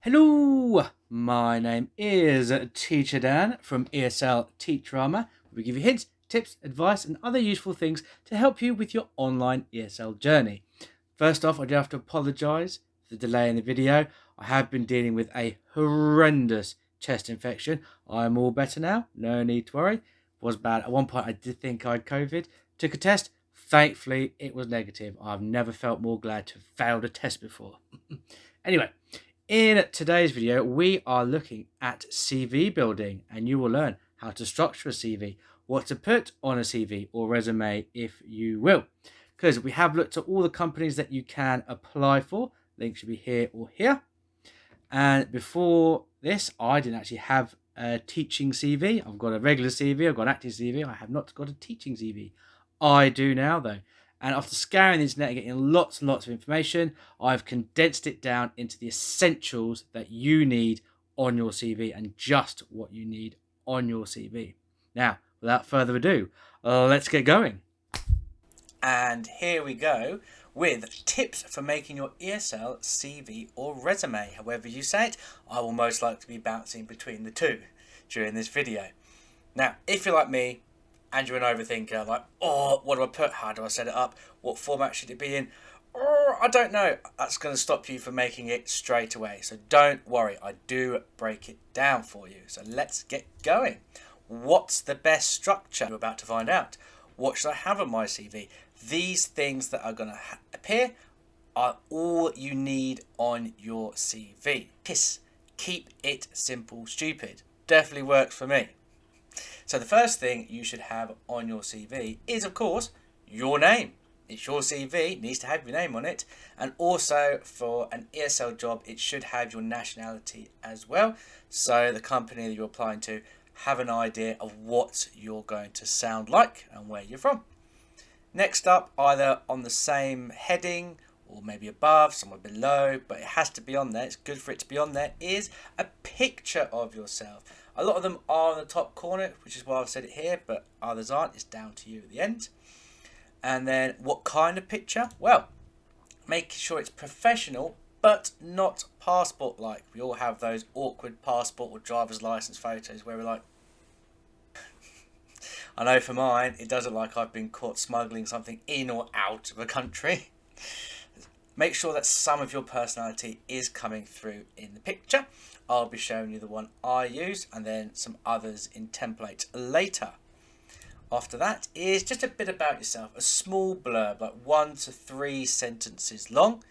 Hello, my name is Teacher Dan from ESL Teacherama. We give you hints, tips, advice, and other useful things to help you with your online ESL journey. First off, I do have to apologise for the delay in the video. I have been dealing with a horrendous chest infection. I'm all better now, no need to worry. Was bad. At one point, I did think I had COVID. Took a test. Thankfully, it was negative. I've never felt more glad to have failed a test before. Anyway, in today's video, we are looking at CV building, and you will learn how to structure a CV, what to put on a CV or resume, if you will. Because we have looked at all the companies that you can apply for. Link should be here or here. And before this, I didn't actually have a teaching CV. I've got a regular CV, I've got an active CV. I have not got a teaching CV. I do now, though. And after scouring the internet and getting lots and lots of information, I've condensed it down into the essentials that you need on your CV and just what you need on your CV. Now, without further ado, let's get going. And here we go with tips for making your ESL CV or resume. However you say it, I will most likely be bouncing between the two during this video. Now, if you're like me, and you're an overthinker, like, oh, what do I put? How do I set it up? What format should it be in? Oh, I don't know. That's going to stop you from making it straight away. So don't worry. I do break it down for you. So let's get going. What's the best structure? You're about to find out. What should I have on my CV? These things that are going to appear are all you need on your CV. Keep it simple, stupid. Definitely works for me. So the first thing you should have on your CV is, of course, your name. It's your CV, it needs to have your name on it. And also for an ESL job, it should have your nationality as well. So the company that you're applying to have an idea of what you're going to sound like and where you're from. Next up, either on the same heading or maybe above, somewhere below, but it has to be on there, it's good for it to be on there, is a picture of yourself. A lot of them are in the top corner, which is why I've said it here, but others aren't. It's down to you at the end. And then what kind of picture? Well, make sure it's professional, but not passport-like. We all have those awkward passport or driver's license photos where we're like, I know for mine, it doesn't look like I've been caught smuggling something in or out of a country. Make sure that some of your personality is coming through in the picture. I'll be showing you the one I use and then some others in template later. After that is just a bit about yourself, a small blurb, like 1 to 3 sentences long.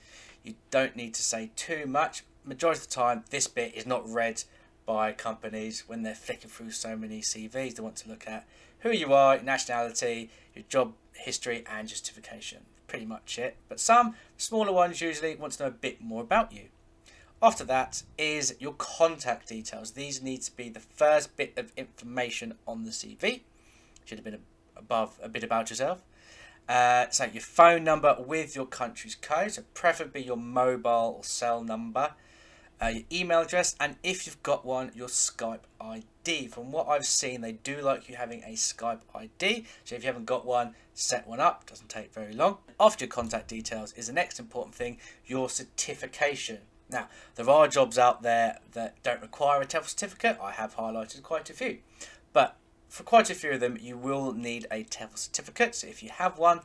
You don't need to say too much. Majority of the time, this bit is not read by companies when they're flicking through so many CVs. They want to look at who you are, your nationality, your job history and justification. Pretty much it. But some smaller ones usually want to know a bit more about you. After that is your contact details. These need to be the first bit of information on the CV. Should have been above a bit about yourself. So your phone number with your country's code, so preferably your mobile or cell number, your email address, and if you've got one, your Skype ID. From what I've seen, they do like you having a Skype ID, so if you haven't got one, set one up. Doesn't take very long. After your contact details is the next important thing, your certification. Now, there are jobs out there that don't require a TEFL certificate. I have highlighted quite a few. But for quite a few of them, you will need a TEFL certificate. So if you have one,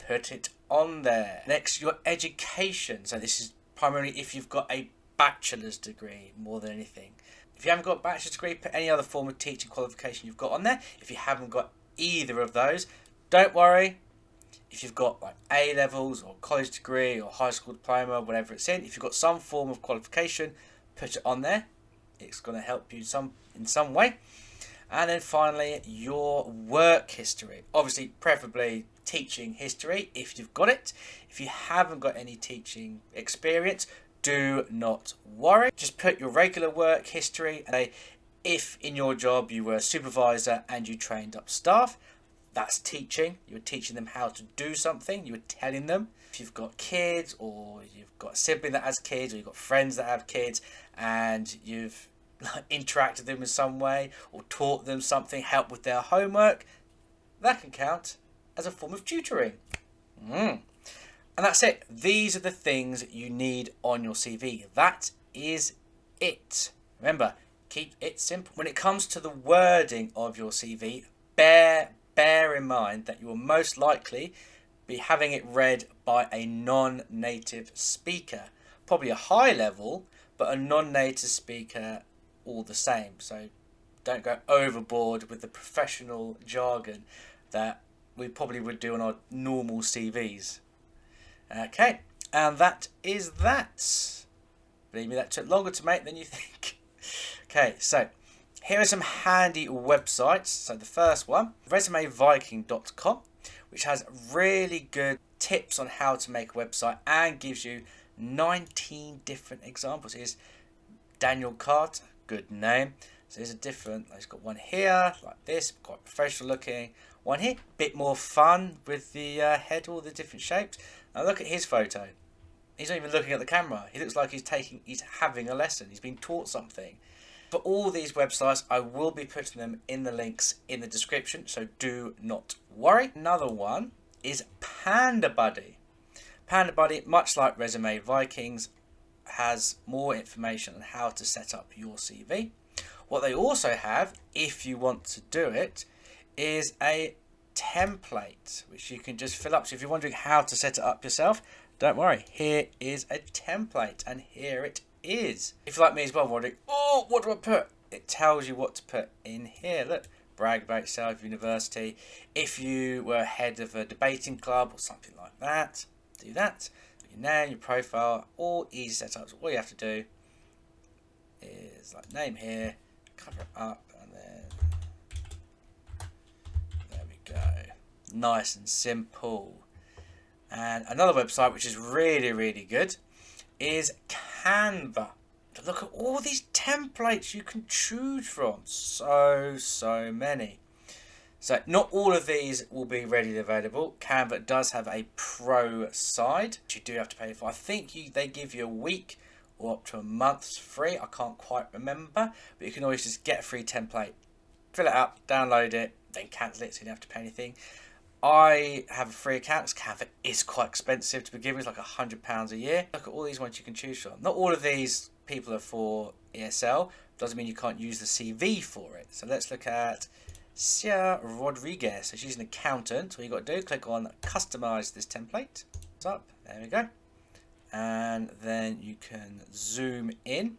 put it on there. Next, your education. So this is primarily if you've got a bachelor's degree more than anything. If you haven't got a bachelor's degree, put any other form of teaching qualification you've got on there. If you haven't got either of those, don't worry. If you've got like A levels or college degree or high school diploma, whatever it's in, if you've got some form of qualification, put it on there. It's going to help you in some way. And then finally, your work history. Obviously, preferably teaching history if you've got it. If you haven't got any teaching experience, do not worry. Just put your regular work history and say if in your job you were a supervisor and you trained up staff. That's teaching. You were teaching them how to do something. You were telling them. If you've got kids or you've got a sibling that has kids or you've got friends that have kids and you've interacted with them in some way or taught them something, helped with their homework, that can count as a form of tutoring. And that's it. These are the things you need on your CV. That is it. Remember, keep it simple. When it comes to the wording of your CV, bear in mind that you will most likely be having it read by a non-native speaker. Probably a high level, but a non-native speaker all the same. So don't go overboard with the professional jargon that we probably would do on our normal CVs. Okay, and that is that. Believe me, that took longer to make than you think. Okay, so here are some handy websites. So the first one, resumeviking.com, which has really good tips on how to make a website and gives you 19 different examples. Here's Daniel Carter, good name. So there's a different, he's got one here, like this, quite professional looking. One here, bit more fun with the head, all the different shapes. Now look at his photo. He's not even looking at the camera. He looks like he's having a lesson. He's been taught something. For all these websites, I will be putting them in the links in the description, so do not worry. Another one is Panda Buddy. Panda Buddy, much like Resume Vikings, has more information on how to set up your CV. What they also have, if you want to do it, is a template which you can just fill up. So if you're wondering how to set it up yourself, don't worry, here is a template, and here it is. If you're like me as well, wondering, oh, what do I put? It tells you what to put in here. Look, brag about yourself, university. If you were head of a debating club or something like that, do that. Your name, your profile, all easy setups. All you have to do is like name here, cover it up, and then there we go. Nice and simple. And another website which is really, really good is Canva. Look at all these templates you can choose from. So many. So not all of these will be readily available. Canva does have a pro side, which you do have to pay for. I think they give you a week or up to a month's free. I can't quite remember. But you can always just get a free template, fill it up, download it, then cancel it so you don't have to pay anything. I have a free account. Canva is quite expensive to begin with, like £100 a year. Look at all these ones you can choose from. Not all of these people are for ESL. Doesn't mean you can't use the CV for it. So let's look at Sia Rodriguez. So she's an accountant. All you got to do, click on customize this template. It's up. There we go. And then you can zoom in.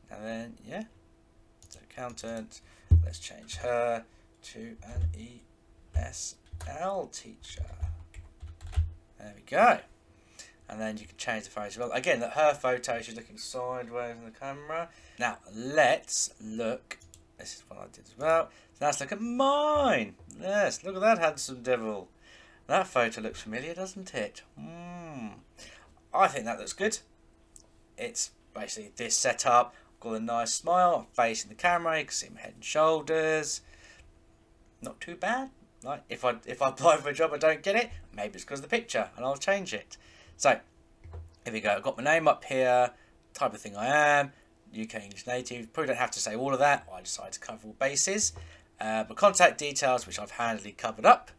And then, yeah. So accountant. Let's change her to an ESL teacher. There we go. And then you can change the photo as well. Again, her photo, she's looking sideways in the camera. Now, let's look. This is what I did as well. So let's look at mine. Yes, look at that handsome devil. That photo looks familiar, doesn't it? I think that looks good. It's basically this setup. Got a nice smile. I'm facing the camera. You can see my head and shoulders. Not too bad. Like if I apply for a job I don't get it, maybe it's because of the picture, and I'll change it. So here we go. I've got my name up here, type of thing I am, UK English native. Probably don't have to say all of that. I decided to cover all bases. But contact details, which I've handily covered up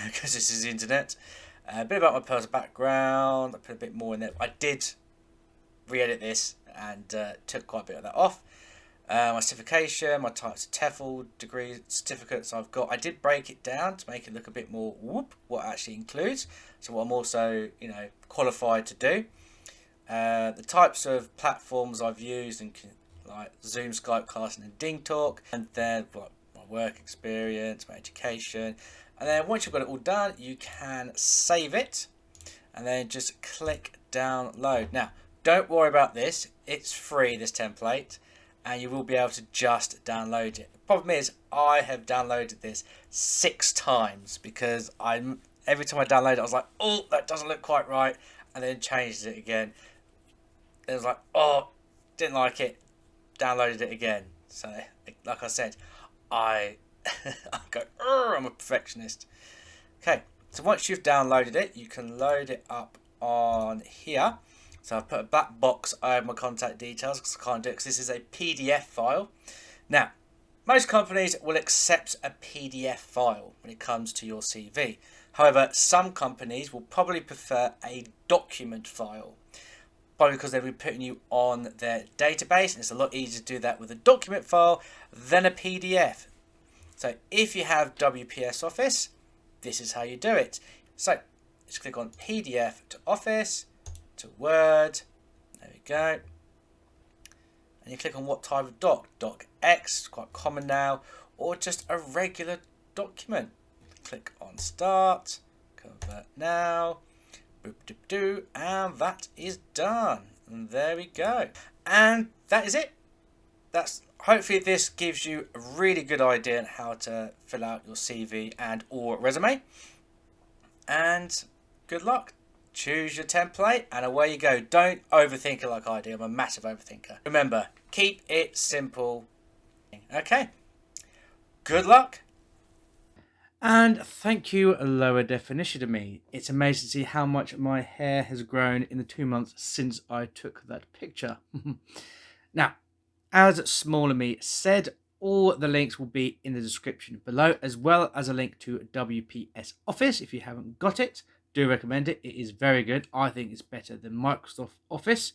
because this is the internet. A bit about my personal background. I put a bit more in there. I did re-edit this and took quite a bit of that off. My certification, my types of TEFL degree certificates I've got. I did break it down to make it look a bit more what it actually includes. So what I'm also, qualified to do. The types of platforms I've used, and like Zoom, Skype, Classroom, and Ding Talk, and then like my work experience, my education. And then once you've got it all done, you can save it, and then just click download. Now, don't worry about this. It's free, this template. And you will be able to just download it. The problem is I have downloaded this 6 times because every time I download it I was like, oh, that doesn't look quite right, and then changed it again. It was like, oh, didn't like it, downloaded it again. So like I said, I go, I'm a perfectionist. Okay, so once you've downloaded it, you can load it up on here. So I've put a black box over my contact details because I can't do it because this is a PDF file. Now, most companies will accept a PDF file when it comes to your CV. However, some companies will probably prefer a document file. probably because they've been putting you on their database, and it's a lot easier to do that with a document file than a PDF. So if you have WPS Office, this is how you do it. So just click on PDF to Office, to Word, there we go. And you click on what type of docx, quite common now, or just a regular document. Click on Start, Convert Now, boop doop doo, and that is done. And there we go. And that is it. Hopefully this gives you a really good idea on how to fill out your CV and or resume. And good luck. Choose your template and away you go. Don't overthink it like I do. I'm a massive overthinker. Remember, keep it simple. Okay. Good luck. And thank you, Lower Definition to me. It's amazing to see how much my hair has grown in the 2 months since I took that picture. Now, as Smaller Me said, all the links will be in the description below, as well as a link to WPS Office. If you haven't got it, do recommend it. It is very good. I think it's better than Microsoft Office.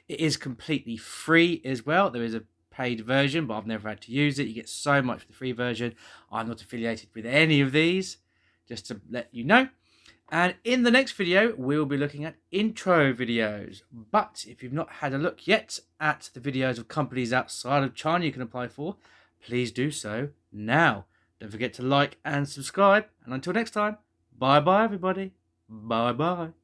It is completely free as well. There is a paid version, but I've never had to use it. You get so much for the free version. I'm not affiliated with any of these, just to let you know. And in the next video, we will be looking at intro videos. But if you've not had a look yet at the videos of companies outside of China you can apply for, please do so now. Don't forget to like and subscribe. And until next time, bye-bye, everybody. Bye-bye.